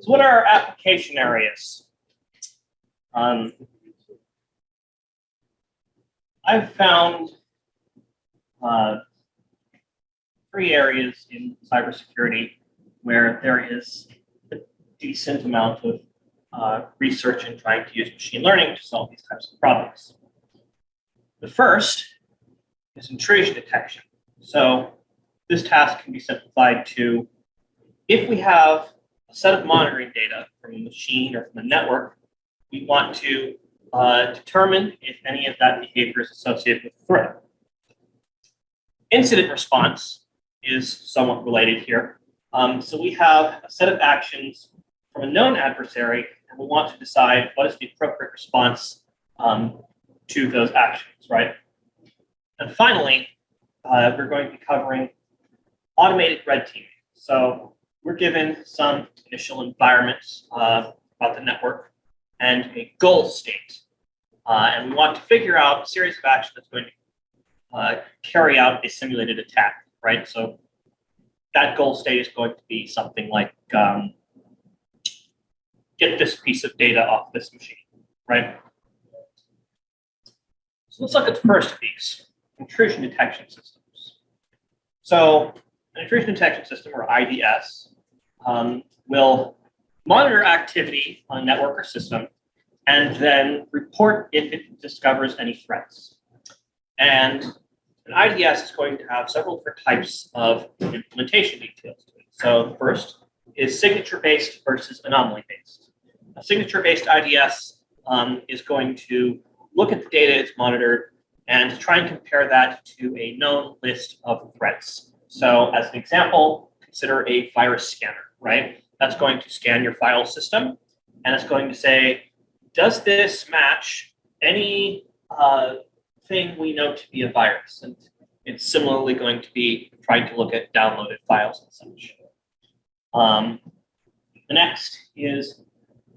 So what are our application areas? I've found 3 areas in cybersecurity where there is a decent amount of research in trying to use machine learning to solve these types of problems. The first is intrusion detection. So this task can be simplified to, if we have a set of monitoring data from a machine or from a network, we want to determine if any of that behavior is associated with a threat. Incident response is somewhat related here. So we have a set of actions from a known adversary, and we want to decide what is the appropriate response to those actions, right? And finally, we're going to be covering automated red teaming. So we're given some initial environments about the network and a goal state. And we want to figure out a series of actions that's going to carry out a simulated attack, right? So that goal state is going to be something like get this piece of data off this machine, right? So let's look at the first of these, intrusion detection systems. So an intrusion detection system, or IDS, will monitor activity on a network or system and then report if it discovers any threats. And an IDS is going to have several different types of implementation details to it. So the first is signature-based versus anomaly-based. A signature-based IDS is going to look at the data it's monitored and try and compare that to a known list of threats. So as an example, consider a virus scanner, right? That's going to scan your file system, and it's going to say, does this match any thing we know to be a virus? And it's similarly going to be trying to look at downloaded files and such. The next is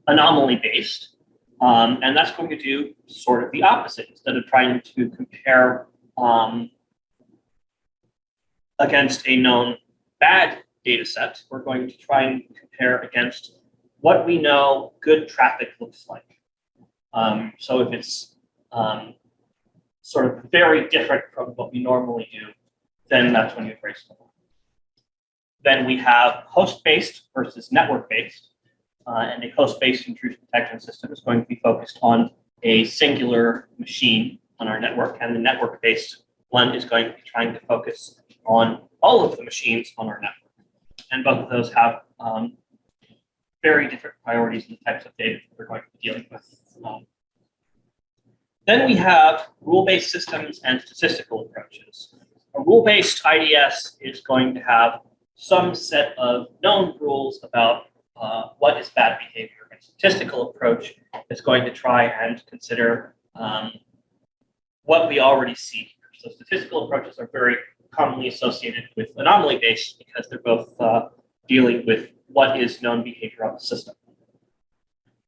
anomaly-based, and that's going to do sort of the opposite. Instead of trying to compare against a known bad data set, we're going to try and compare against what we know good traffic looks like. So if it's sort of very different from what we normally do, then that's when you trace them. Then we have host-based versus network-based. And a host-based intrusion detection system is going to be focused on a singular machine on our network, and the network-based one is going to be trying to focus on all of the machines on our network. And both of those have very different priorities and the types of data that we're going to be dealing with. Then we have rule-based systems and statistical approaches. A rule-based IDS is going to have some set of known rules about what is bad behavior. A statistical approach is going to try and consider what we already see here. So statistical approaches are very commonly associated with anomaly-based because they're both dealing with what is known behavior on the system.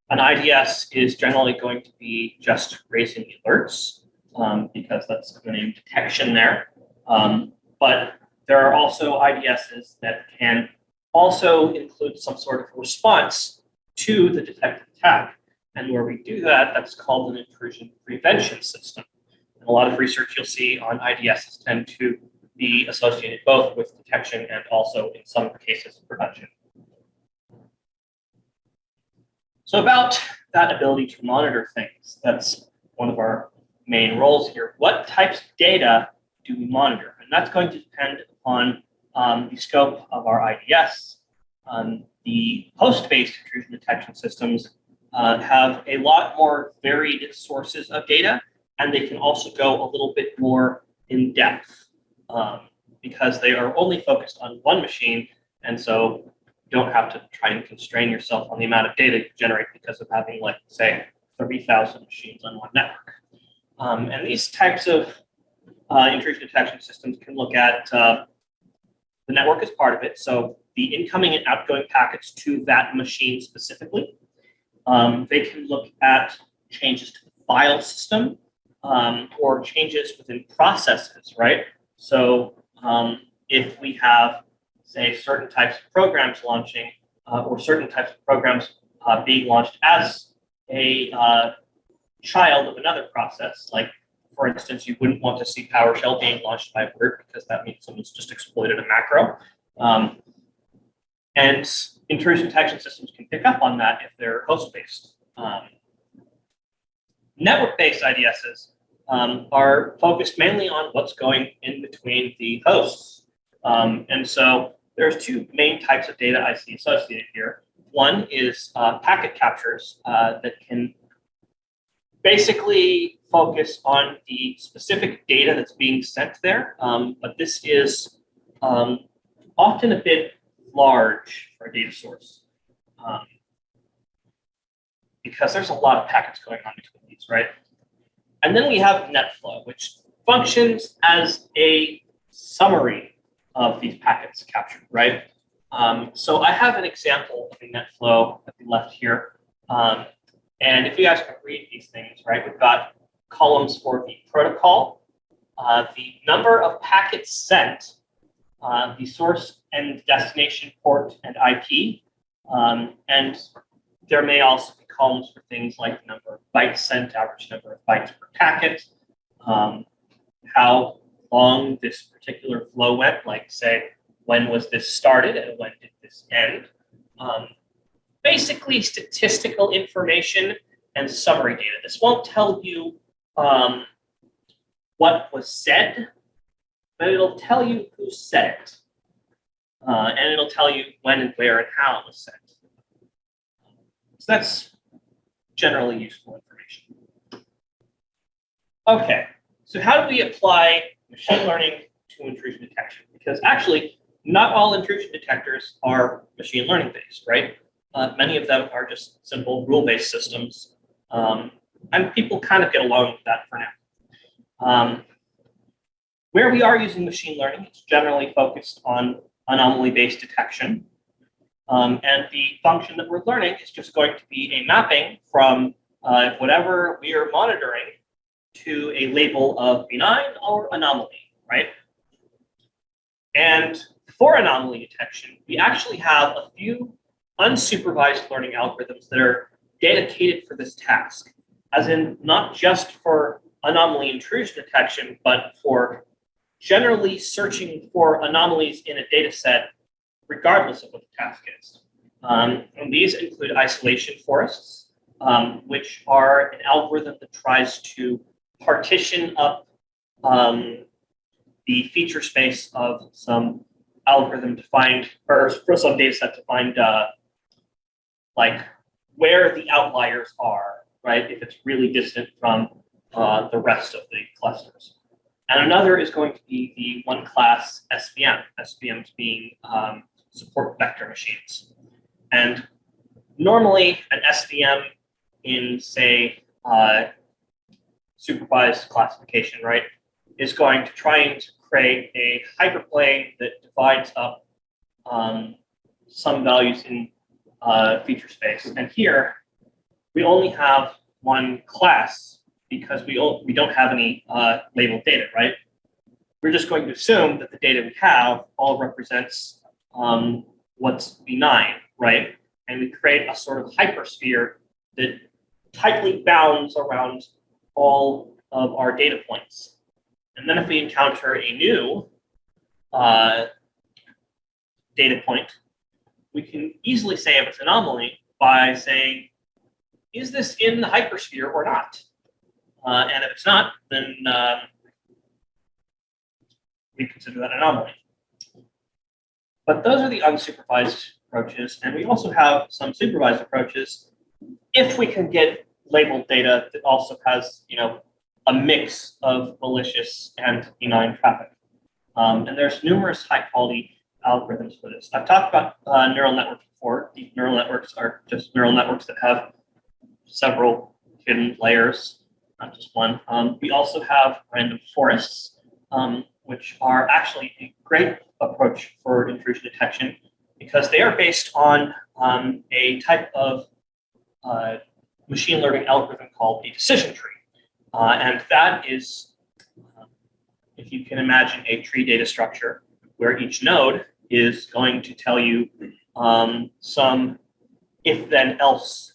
An IDS is generally going to be just raising alerts because that's the name detection there. But there are also IDSs that can also include some sort of response to the detected attack. And where we do that, that's called an intrusion prevention system. And a lot of research you'll see on IDSs tend to be associated both with detection and also, in some cases, prevention. So about that ability to monitor things, that's one of our main roles here. What types of data do we monitor? And that's going to depend upon the scope of our IDS. The host-based intrusion detection systems have a lot more varied sources of data, and they can also go a little bit more in depth because they are only focused on one machine, and so you don't have to try and constrain yourself on the amount of data you generate because of having, like, say, 30,000 machines on one network. And these types of intrusion detection systems can look at the network as part of it, so the incoming and outgoing packets to that machine specifically. They can look at changes to the file system or changes within processes, right? So if we have, say, certain types of programs launching, or certain types of programs being launched as a child of another process. Like, for instance, you wouldn't want to see PowerShell being launched by Word because that means someone's just exploited a macro. And intrusion detection systems can pick up on that if they're host-based. Network-based IDSs are focused mainly on what's going in between the hosts. And so there's two main types of data I see associated here. One is packet captures that can basically focus on the specific data that's being sent there. But this is often a bit large for a data source because there's a lot of packets going on between these, right? And then we have NetFlow, which functions as a summary of these packets captured, right? So I have an example of a NetFlow at the left here. And if you guys can read these things, right, we've got columns for the protocol, the number of packets sent, the source and destination port and IP, and there may also be columns for things like the number of bytes sent, average number of bytes per packet, how long this particular flow went, like say, when was this started and when did this end? Basically statistical information and summary data. This won't tell you what was said, but it'll tell you who said it. And it'll tell you when and where and how it was sent. So that's generally useful information. Okay, so how do we apply machine learning to intrusion detection? Because actually, not all intrusion detectors are machine learning based, right? Many of them are just simple rule-based systems. And people kind of get along with that for now. Where we are using machine learning, it's generally focused on anomaly-based detection. And the function that we're learning is just going to be a mapping from whatever we are monitoring to a label of benign or anomaly, right? And for anomaly detection, we actually have a few unsupervised learning algorithms that are dedicated for this task, as in not just for anomaly intrusion detection, but for generally searching for anomalies in a data set, regardless of what the task is. And these include isolation forests, which are an algorithm that tries to partition up the feature space of some algorithm to find, or for some data set to find like where the outliers are, right? If it's really distant from the rest of the clusters. And another is going to be the one class SVM, SVMs being support vector machines. And normally an SVM in, say, supervised classification, right, is going to try and create a hyperplane that divides up some values in feature space. And here, we only have one class because we don't have any labeled data, right? We're just going to assume that the data we have all represents what's benign, right? And we create a sort of hypersphere that tightly bounds around all of our data points. And then if we encounter a new data point, we can easily say if it's an anomaly by saying, is this in the hypersphere or not? And if it's not, then we consider that an anomaly. But those are the unsupervised approaches. And we also have some supervised approaches if we can get labeled data that also has, a mix of malicious and benign traffic. And there's numerous high-quality algorithms for this. I've talked about neural networks before. Deep neural networks are just neural networks that have several hidden layers, not just one. We also have random forests, which are actually a great approach for intrusion detection because they are based on a type of machine learning algorithm called a decision tree. And that is, if you can imagine a tree data structure where each node is going to tell you some if then else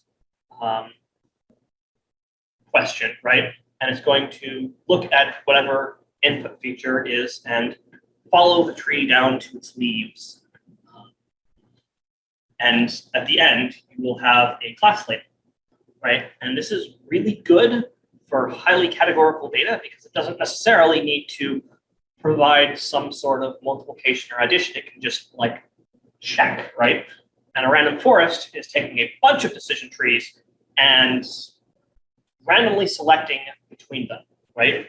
question, right? And it's going to look at whatever input feature is and follow the tree down to its leaves. And at the end, you will have a class label, right? And this is really good for highly categorical data because it doesn't necessarily need to provide some sort of multiplication or addition. It can just like check, right? And a random forest is taking a bunch of decision trees and randomly selecting between them, right?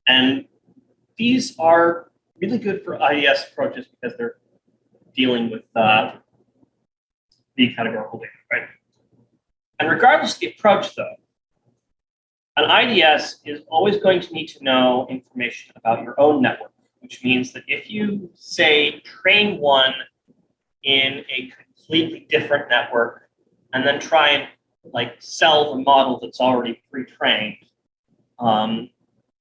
And these are really good for IDS approaches because they're dealing with the categorical data, right? And regardless of the approach, though, an IDS is always going to need to know information about your own network, which means that if you, say, train one in a completely different network and then try and like sell the model that's already pre-trained,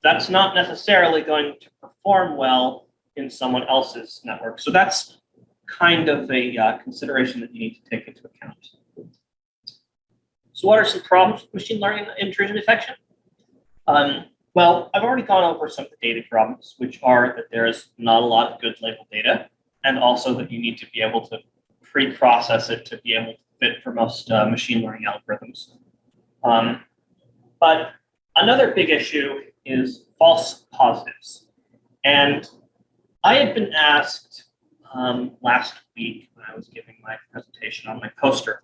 that's not necessarily going to perform well in someone else's network. So that's kind of a consideration that you need to take into account. So what are some problems with machine learning intrusion detection? Well, I've already gone over some of the data problems, which are that there is not a lot of good labeled data, and also that you need to be able to pre-process it to be able to fit for most machine learning algorithms. But another big issue is false positives. And I had been asked last week when I was giving my presentation on my poster,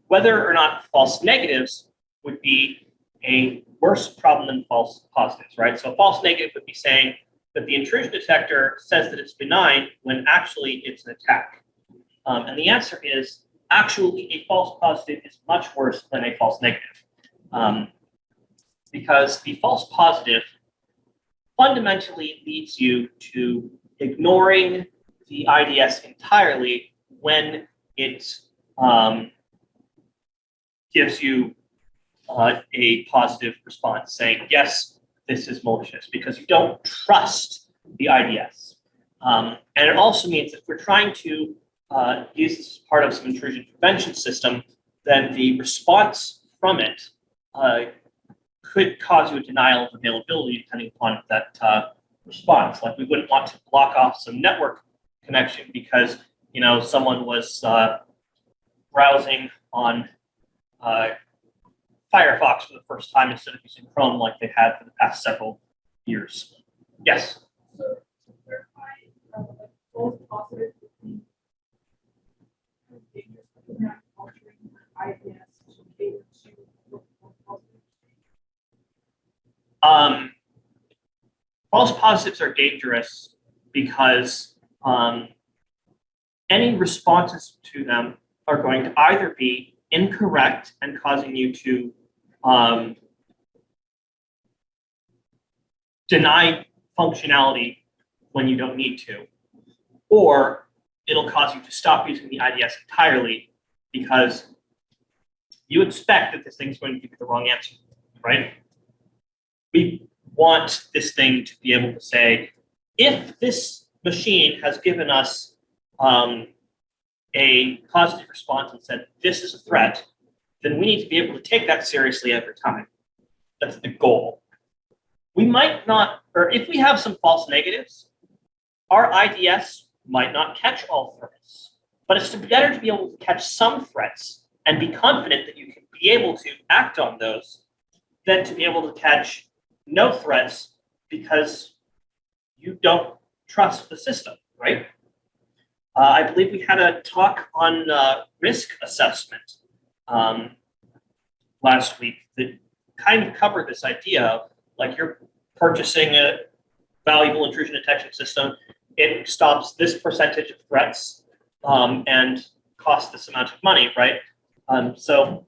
whether or not false negatives would be a worse problem than false positives, right? So a false negative would be saying that the intrusion detector says that it's benign when actually it's an attack. And the answer is actually a false positive is much worse than a false negative. Because the false positive fundamentally leads you to ignoring the IDS entirely when it gives you a positive response saying, yes, this is malicious, because you don't trust the IDS. And it also means that if we're trying to use this as part of some intrusion prevention system, then the response from it could cause you a denial of availability depending upon that response. Like we wouldn't want to block off some network connection because someone was browsing on Firefox for the first time instead of using Chrome like they had for the past several years. Yes? So to clarify, false positive would be dangerous because you're not altering the IDS to cater to false positives. False positives are dangerous because any responses to them are going to either be incorrect and causing you to deny functionality when you don't need to, or it'll cause you to stop using the IDS entirely because you expect that this thing's going to give you the wrong answer, right? We want this thing to be able to say, if this machine has given us a positive response and said, this is a threat, then we need to be able to take that seriously every time. That's the goal. We might not, or if we have some false negatives, our IDS might not catch all threats, but it's better to be able to catch some threats and be confident that you can be able to act on those than to be able to catch no threats because you don't trust the system, right? I believe we had a talk on risk assessment last week that kind of covered this idea of like you're purchasing a valuable intrusion detection system, it stops this percentage of threats and costs this amount of money, right? So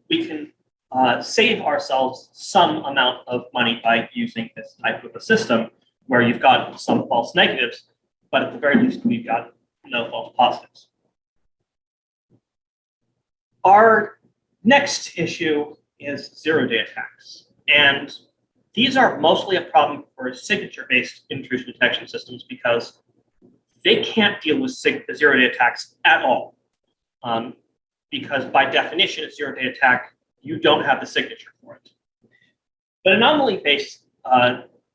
we can save ourselves some amount of money by using this type of a system where you've got some false negatives, but at the very least we've got no false positives. Our next issue is zero-day attacks. And these are mostly a problem for signature-based intrusion detection systems because they can't deal with zero-day attacks at all. Because by definition, a zero-day attack, you don't have the signature for it. But anomaly-based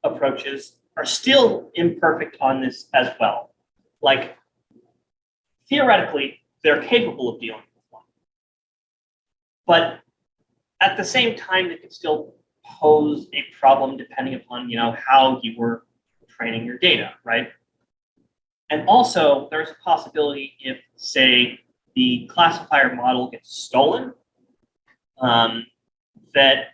approaches are still imperfect on this as well. Like, theoretically, they're capable of dealing with one. But at the same time, they could still pose a problem depending upon, how you were training your data, right? And also, there's a possibility if, say, the classifier model gets stolen, that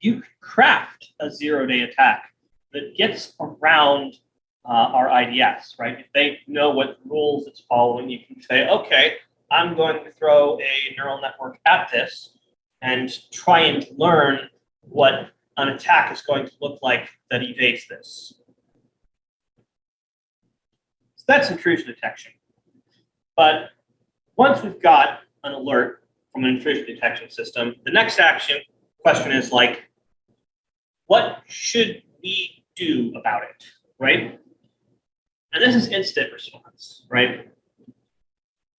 you could craft a zero-day attack that gets around our IDS, right? If they know what rules it's following, you can say, okay, I'm going to throw a neural network at this and try and learn what an attack is going to look like that evades this. So that's intrusion detection. But once we've got an alert from an intrusion detection system, the next question is like, what should we do about it, right? And this is incident response, right?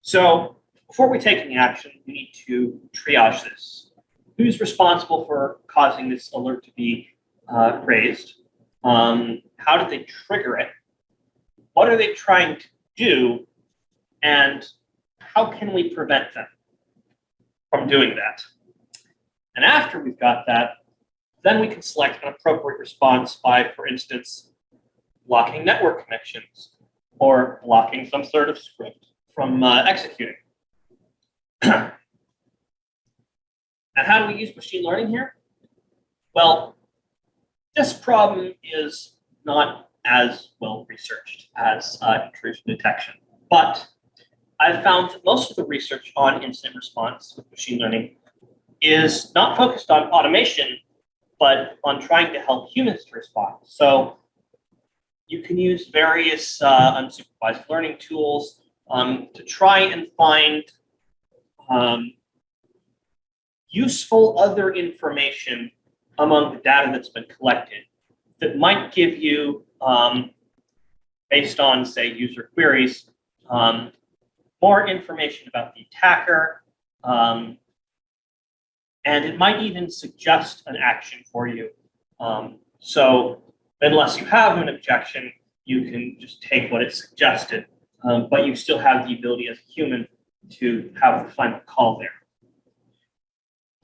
So before we take any action, we need to triage this. Who's responsible for causing this alert to be raised? How did they trigger it? What are they trying to do? And how can we prevent them from doing that? And after we've got that, then we can select an appropriate response by, for instance, blocking network connections or blocking some sort of script from executing. And how do we use machine learning here? Well, this problem is not as well researched as intrusion detection, but I've found that most of the research on incident response with machine learning is not focused on automation, but on trying to help humans to respond. So you can use various unsupervised learning tools to try and find useful other information among the data that's been collected that might give you, based on, say, user queries, more information about the attacker, and it might even suggest an action for you. So unless you have an objection, you can just take what it suggested, but you still have the ability as a human to have the final call there.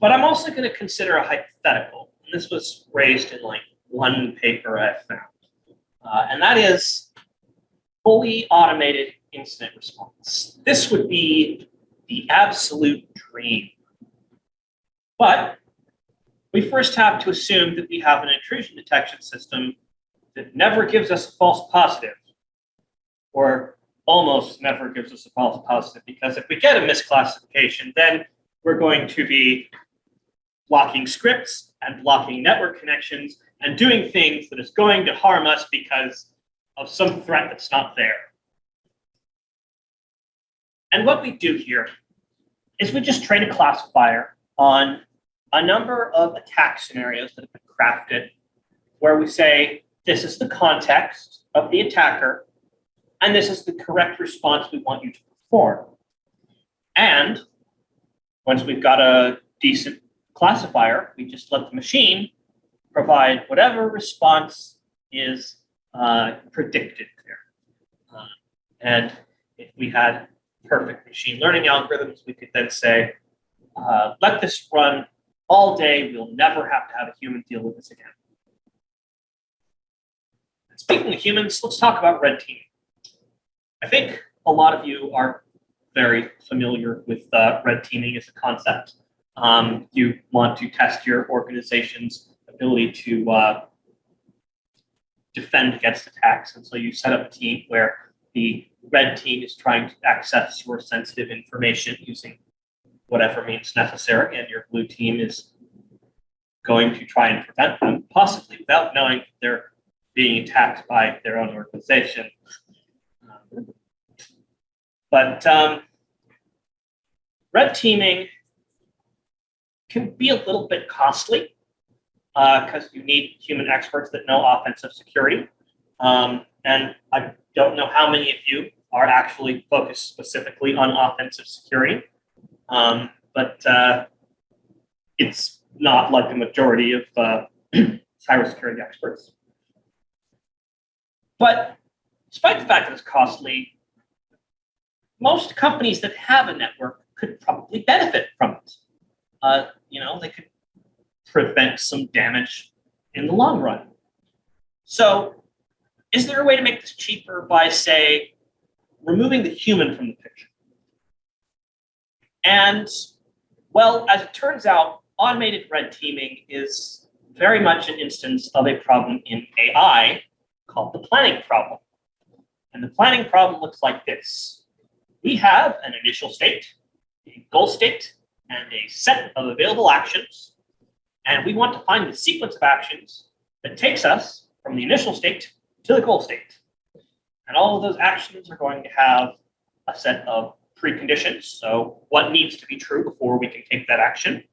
But I'm also going to consider a hypothetical, and this was raised in like one paper I found, and that is fully automated incident response. This would be the absolute dream. But we first have to assume that we have an intrusion detection system that never gives us a false positive, or almost never gives us a false positive, because if we get a misclassification, then we're going to be blocking scripts and blocking network connections and doing things that is going to harm us because of some threat that's not there. And what we do here is we just train a classifier on a number of attack scenarios that have been crafted where we say, this is the context of the attacker, and this is the correct response we want you to perform. And once we've got a decent classifier, we just let the machine provide whatever response is predicted there. And if we had perfect machine learning algorithms, we could then say, let this run all day. We'll never have to have a human deal with this again. And speaking of humans, let's talk about red teaming. I think a lot of you are very familiar with red teaming as a concept. You want to test your organization's ability to defend against attacks. And so you set up a team where the red team is trying to access your sensitive information using whatever means necessary, and your blue team is going to try and prevent them, possibly without knowing they're being attacked by their own organization. But red teaming can be a little bit costly because you need human experts that know offensive security. And I don't know how many of you are actually focused specifically on offensive security, but it's not like the majority of cybersecurity experts. But despite the fact that it's costly, most companies that have a network could probably benefit from it. They could prevent some damage in the long run. So is there a way to make this cheaper by, say, removing the human from the picture? And, well, as it turns out, automated red teaming is very much an instance of a problem in AI called the planning problem. And the planning problem looks like this. We have an initial state, a goal state, and a set of available actions. And we want to find the sequence of actions that takes us from the initial state to the goal state. And all of those actions are going to have a set of preconditions. So what needs to be true before we can take that action?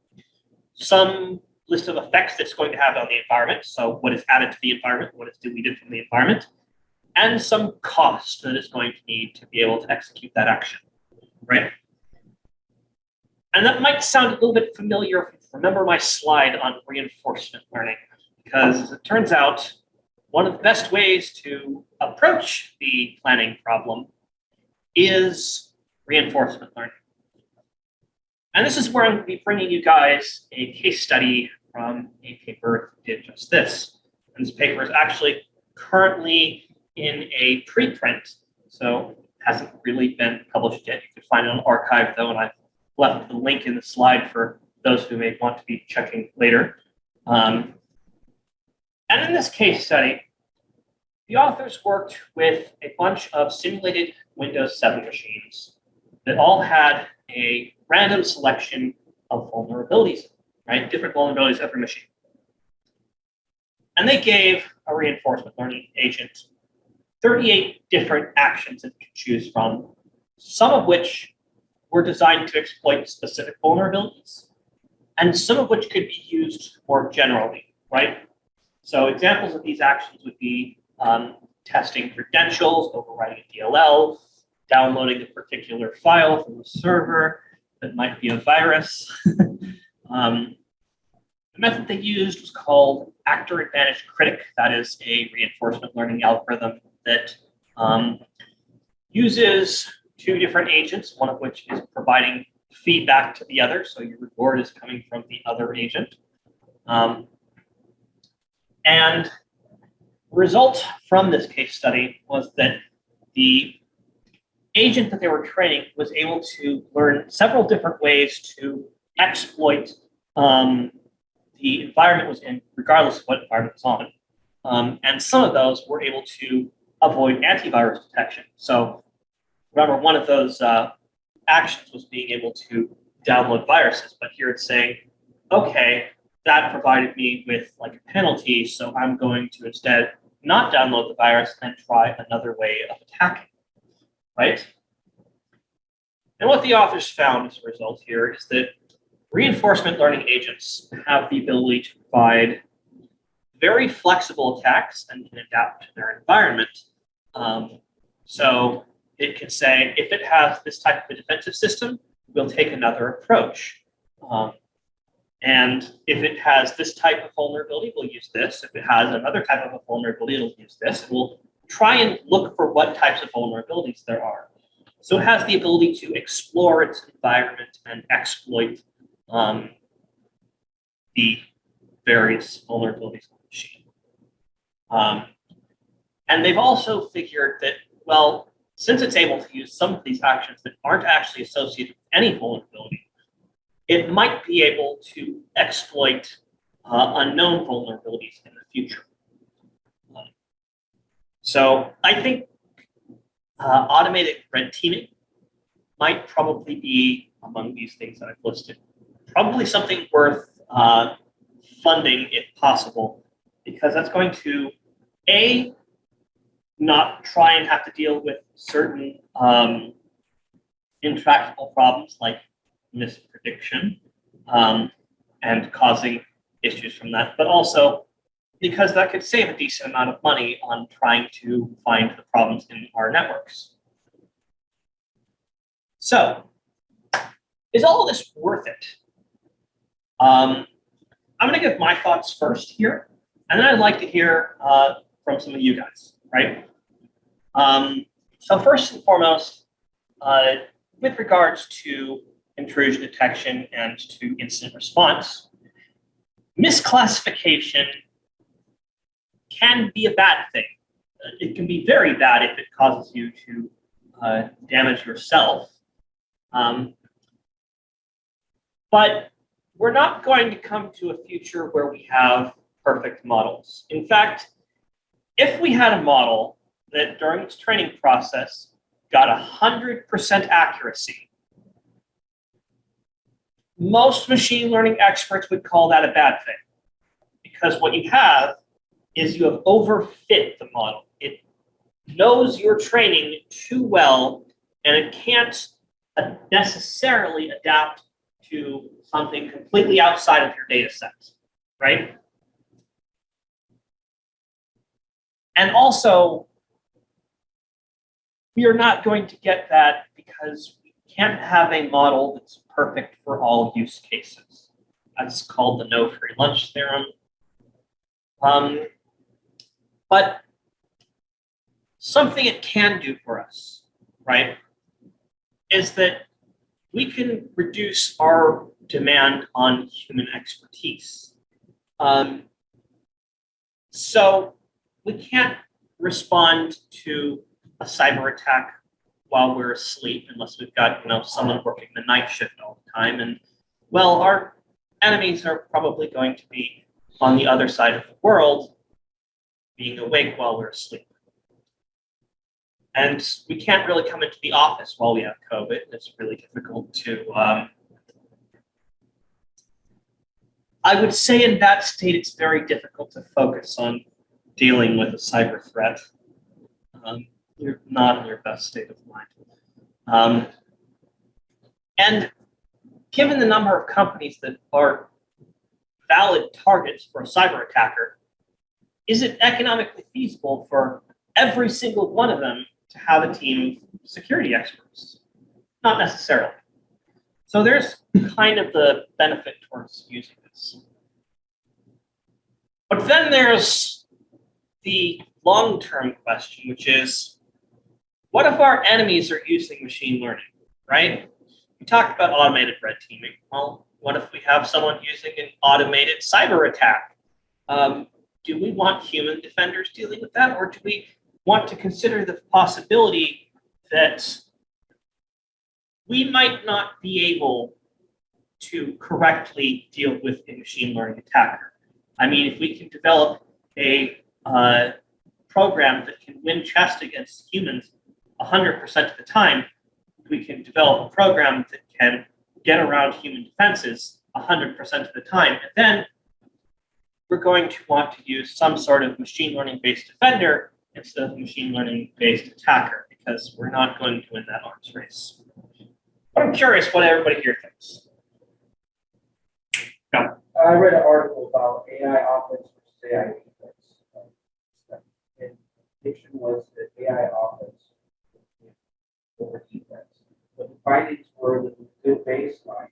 Some list of effects that's going to have on the environment. So what is added to the environment, what is deleted from the environment, and some cost that it's going to need to be able to execute that action, right? And that might sound a little bit familiar if you remember my slide on reinforcement learning, because as it turns out, one of the best ways to approach the planning problem is reinforcement learning. And this is where I'm going to be bringing you guys a case study from a paper that did just this. And this paper is actually currently in a preprint, so it hasn't really been published yet. You can find it on arXiv, though, and I've left the link in the slide for those who may want to be checking later. And in this case study, the authors worked with a bunch of simulated Windows 7 machines that all had a random selection of vulnerabilities, right? Different vulnerabilities every machine. And they gave a reinforcement learning agent 38 different actions it could choose from, some of which were designed to exploit specific vulnerabilities, and some of which could be used more generally, right? So examples of these actions would be testing credentials, overriding a DLL, downloading a particular file from a server that might be a virus. The method they used was called Actor Advantage Critic. That is a reinforcement learning algorithm that uses two different agents, one of which is providing feedback to the other. So your reward is coming from the other agent. And the result from this case study was that the agent that they were training was able to learn several different ways to exploit the environment was in, regardless of what environment it was on. And some of those were able to avoid antivirus detection. So remember, one of those actions was being able to download viruses, but here it's saying, okay, that provided me with like a penalty, so I'm going to instead not download the virus and try another way of attacking, right? And what the authors found as a result here is that reinforcement learning agents have the ability to provide very flexible attacks and can adapt to their environment. So it can say, if it has this type of a defensive system, we'll take another approach. And if it has this type of vulnerability, we'll use this. If it has another type of a vulnerability, it'll use this. We'll try and look for what types of vulnerabilities there are. So it has the ability to explore its environment and exploit the various vulnerabilities of the machine. And they've also figured that, well, since it's able to use some of these actions that aren't actually associated with any vulnerability, it might be able to exploit unknown vulnerabilities in the future. So I think automated red teaming might probably be among these things that I've listed. Probably something worth funding if possible, because that's going to, A, not try and have to deal with certain intractable problems like misprediction and causing issues from that, but also because that could save a decent amount of money on trying to find the problems in our networks. So, is all this worth it? I'm going to give my thoughts first here, and then I'd like to hear from some of you guys, right? So first and foremost, with regards to intrusion detection and to incident response, misclassification can be a bad thing. It can be very bad if it causes you to damage yourself. But we're not going to come to a future where we have perfect models. In fact, if we had a model that during its training process got 100% accuracy, most machine learning experts would call that a bad thing. Because what you have is you have overfit the model. It knows your training too well, and it can't necessarily adapt to something completely outside of your data set, right? And also, we are not going to get that because we can't have a model that's perfect for all use cases. That's called the no free lunch theorem. But something it can do for us, right, is that we can reduce our demand on human expertise. So we can't respond to a cyber attack while we're asleep unless we've got someone working the night shift all the time. And well, our enemies are probably going to be on the other side of the world, being awake while we're asleep. And we can't really come into the office while we have COVID. It's really difficult to, I would say in that state, it's very difficult to focus on dealing with a cyber threat. You're not in your best state of mind. And given the number of companies that are valid targets for a cyber attacker, is it economically feasible for every single one of them to have a team of security experts? Not necessarily. So there's kind of the benefit towards using this. But then there's the long-term question, which is, what if our enemies are using machine learning, right? We talked about automated red teaming. Well, what if we have someone using an automated cyber attack? Do we want human defenders dealing with that, or do we want to consider the possibility that we might not be able to correctly deal with a machine learning attacker? I mean, if we can develop a program that can win chess against humans 100% of the time, we can develop a program that can get around human defenses 100% of the time. And then we're going to want to use some sort of machine learning-based defender instead of machine learning-based attacker, because we're not going to win that arms race. But I'm curious what everybody here thinks. No. I read an article about AI offense versus AI defense. And the prediction was that AI offense over defense. But the findings were that the good baseline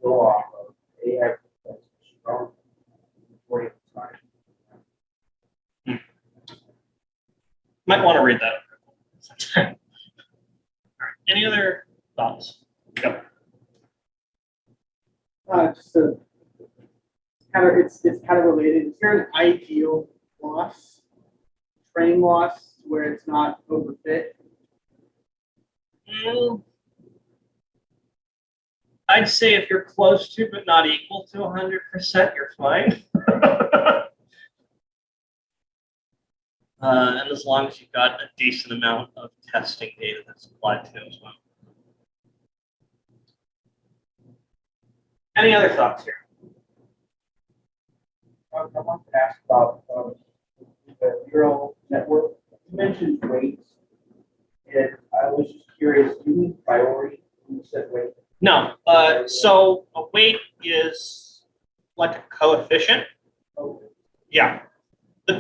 go off of AI defense strong majority of the time. Might want to read that. All right. Any other thoughts? Yep. Just a kind of it's kind of related. Is there an ideal loss, training loss, where it's not overfit? I'd say if you're close to but not equal to 100%, you're fine. And as long as you've got a decent amount of testing data that's applied to it as well. Any other thoughts here? I want to ask about the neural network. You mentioned weights, and I was just curious, do you mean priority when you said weight? No. So a weight is like a coefficient. Okay. Yeah.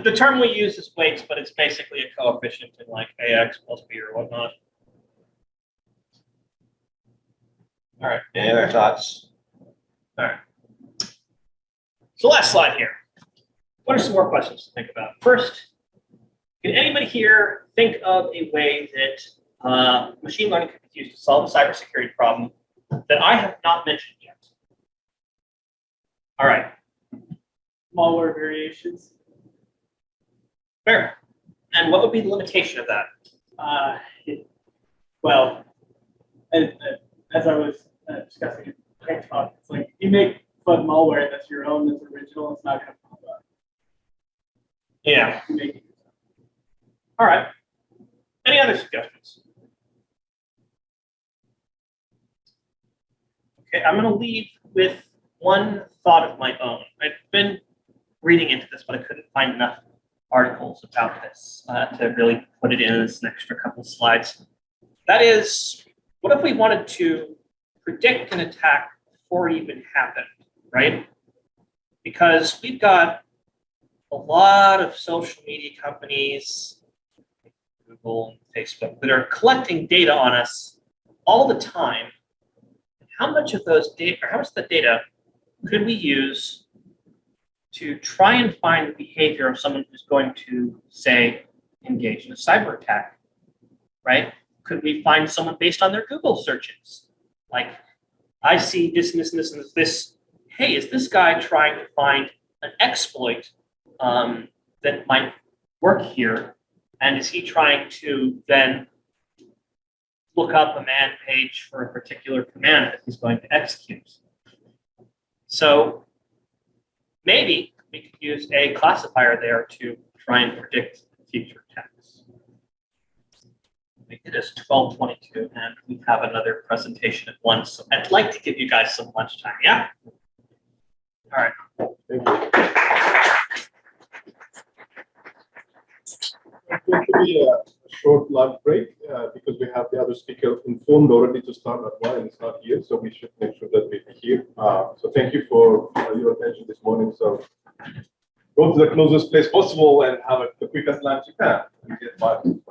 The term we use is weights, but it's basically a coefficient in like AX plus B or whatnot. All right, any other thoughts? All right. So last slide here. What are some more questions to think about? First, can anybody here think of a way that machine learning could be used to solve a cybersecurity problem that I have not mentioned yet? All right. Malware variations. Fair. And what would be the limitation of that? Well, as I was discussing it, it's like you make fun malware that's your own, that's original, it's not going to pop up. Yeah. You make it. All right. Any other suggestions? Okay, I'm going to leave with one thought of my own. I've been reading into this, but I couldn't find enough articles about this to really put it in this extra couple slides. That is, what if we wanted to predict an attack before it even happened, right? Because we've got a lot of social media companies, Google and Facebook, that are collecting data on us all the time. How much of those data, or how much of the data could we use to try and find the behavior of someone who's going to, say, engage in a cyber attack, right? Could we find someone based on their Google searches? Like, I see this and this and this and this. Hey, is this guy trying to find an exploit that might work here? And is he trying to then look up a man page for a particular command that he's going to execute? So maybe we could use a classifier there to try and predict future attacks. It is 12:22, and we have another presentation at 1, so I'd like to give you guys some lunchtime, yeah? All right. Thank you. It's going to be a short lunch break because we have the other speaker informed already to start at 1 and it's not here, so we should make sure that we're here. So thank you for your attention this morning. So go to the closest place possible and have the quickest lunch you can. You get 5 minutes.